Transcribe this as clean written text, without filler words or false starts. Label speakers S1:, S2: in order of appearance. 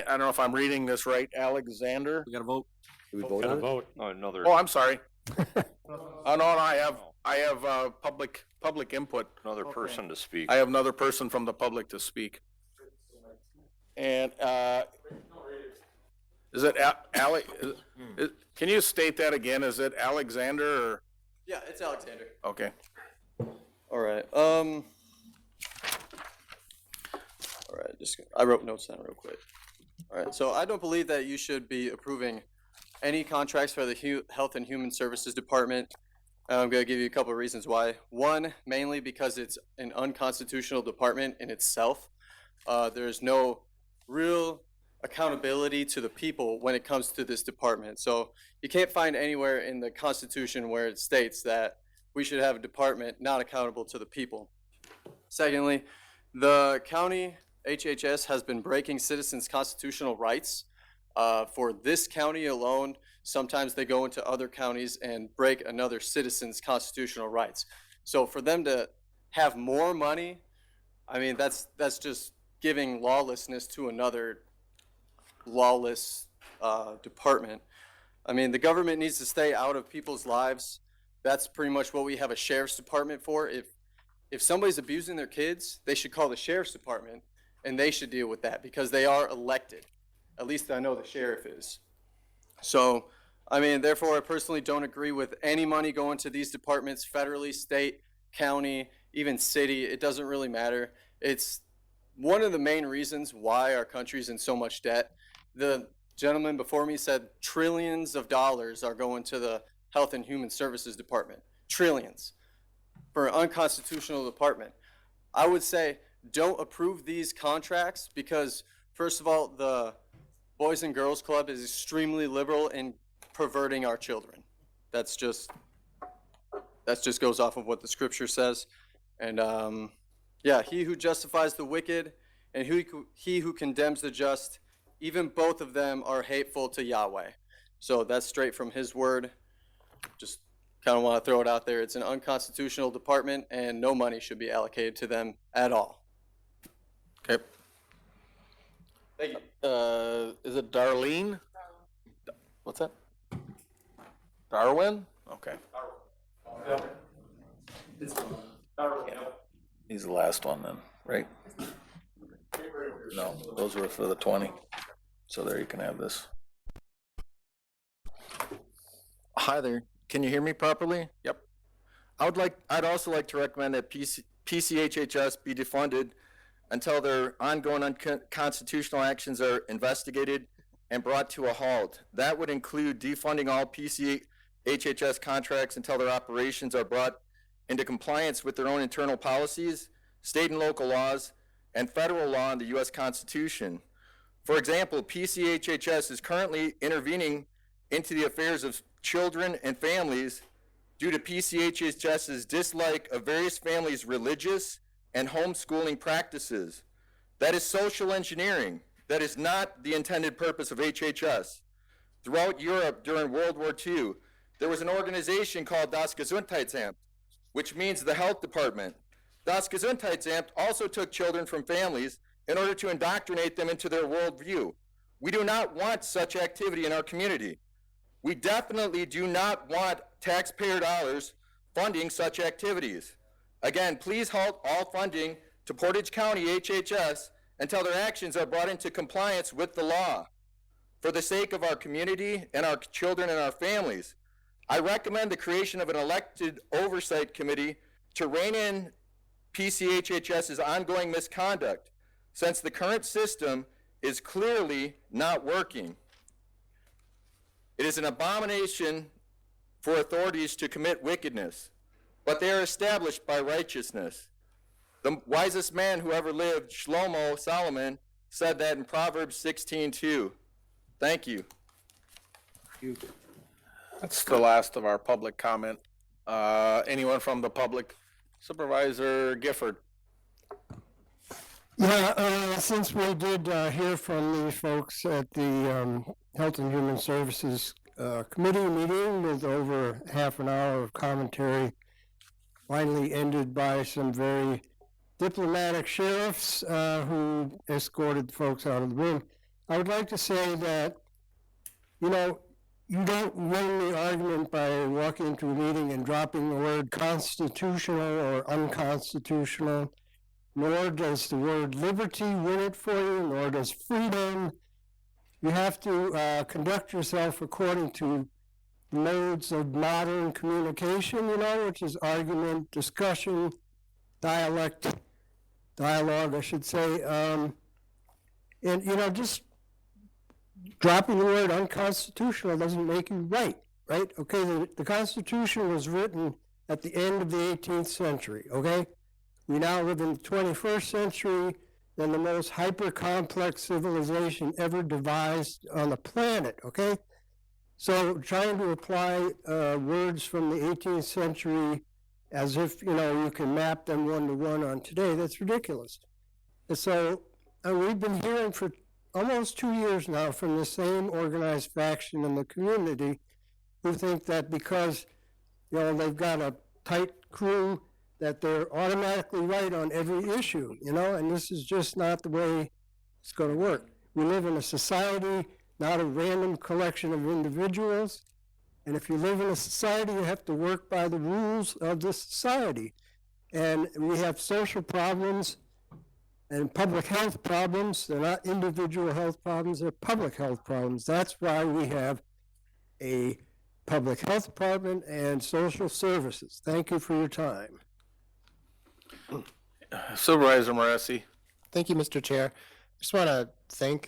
S1: I don't know if I'm reading this right. Alexander.
S2: We got to vote.
S3: Do we vote on it?
S4: Oh, another.
S1: Oh, I'm sorry. Oh, no, I have public input.
S4: Another person to speak.
S1: I have another person from the public to speak. And, is it can you state that again? Is it Alexander or?
S5: Yeah, it's Alexander.
S1: Okay.
S5: All right. All right. I wrote notes down real quick. All right. So I don't believe that you should be approving any contracts for the Health and Human Services Department. I'm going to give you a couple of reasons why. One, mainly because it's an unconstitutional department in itself. There's no real accountability to the people when it comes to this department. So you can't find anywhere in the Constitution where it states that we should have a department not accountable to the people. Secondly, the county HHS has been breaking citizens' constitutional rights. For this county alone, sometimes they go into other counties and break another citizen's constitutional rights. So for them to have more money, I mean, that's just giving lawlessness to another lawless department. I mean, the government needs to stay out of people's lives. That's pretty much what we have a sheriff's department for. If somebody's abusing their kids, they should call the sheriff's department and they should deal with that because they are elected. At least I know the sheriff is. So, I mean, therefore, I personally don't agree with any money going to these departments, federally, state, county, even city. It doesn't really matter. It's one of the main reasons why our country's in so much debt. The gentleman before me said trillions of dollars are going to the Health and Human Services Department. Trillions for an unconstitutional department. I would say don't approve these contracts because, first of all, the Boys and Girls Club is extremely liberal in perverting our children. That just goes off of what the scripture says. And yeah, he who justifies the wicked and he who condemns the just, even both of them are hateful to Yahweh. So that's straight from his word. Just kind of want to throw it out there. It's an unconstitutional department and no money should be allocated to them at all.
S1: Okay.
S5: Thank you.
S1: Is it Darlene? What's that? Darwin? Okay. He's the last one then, right? No, those were for the 20. So there you can have this. Hi there. Can you hear me properly? Yep. I'd also like to recommend that PC-HHS be defunded until their ongoing unconstitutional actions are investigated and brought to a halt. That would include defunding all PC-HHS contracts until their operations are brought into compliance with their own internal policies, state and local laws, and federal law and the U.S. Constitution. For example, PC-HHS is currently intervening into the affairs of children and families due to PC-HHS's dislike of various families' religious and homeschooling practices. That is social engineering. That is not the intended purpose of HHS. Throughout Europe during World War II, there was an organization called Das Gesundheitsamt, which means the health department. Das Gesundheitsamt also took children from families in order to indoctrinate them into their worldview. We do not want such activity in our community. We definitely do not want taxpayer dollars funding such activities. Again, please halt all funding to Portage County HHS until their actions are brought into compliance with the law. For the sake of our community and our children and our families, I recommend the creation of an elected oversight committee to rein in PC-HHS's ongoing misconduct, since the current system is clearly not working. It is an abomination for authorities to commit wickedness, but they are established by righteousness. The wisest man who ever lived, Shlomo, Solomon, said that in Proverbs 16:2. Thank you. That's the last of our public comment. Anyone from the public? Supervisor Gifford.
S6: Yeah, since we did hear from these folks at the Health and Human Services Committee meeting with over half an hour of commentary, finally ended by some very diplomatic sheriffs who escorted folks out of the room. I would like to say that, you know, you don't win the argument by walking into a meeting and dropping the word constitutional or unconstitutional, nor does the word liberty win it for you, nor does freedom. You have to conduct yourself according to modes of modern communication, you know, which is argument, discussion, dialogue, I should say. And, you know, just dropping the word unconstitutional doesn't make you right? Okay, the Constitution was written at the end of the 18th century, okay? We now live in the 21st century, and the most hyper-complex civilization ever devised on the planet, okay? So trying to apply words from the 18th century as if, you know, you can map them one-to-one on today, that's ridiculous. And so we've been hearing for almost 2 years now from the same organized faction in the community who think that because, you know, they've got a tight crew that they're automatically right on every issue, you know, and this is just not the way it's going to work. We live in a society, not a random collection of individuals, and if you live in a society, you have to work by the rules of the society. And we have social problems and public health problems. They're not individual health problems, they're public health problems. That's why we have a public health department and social services. Thank you for your time.
S1: Supervisor Moresi.
S2: Thank you, Mr. Chair. Just want to thank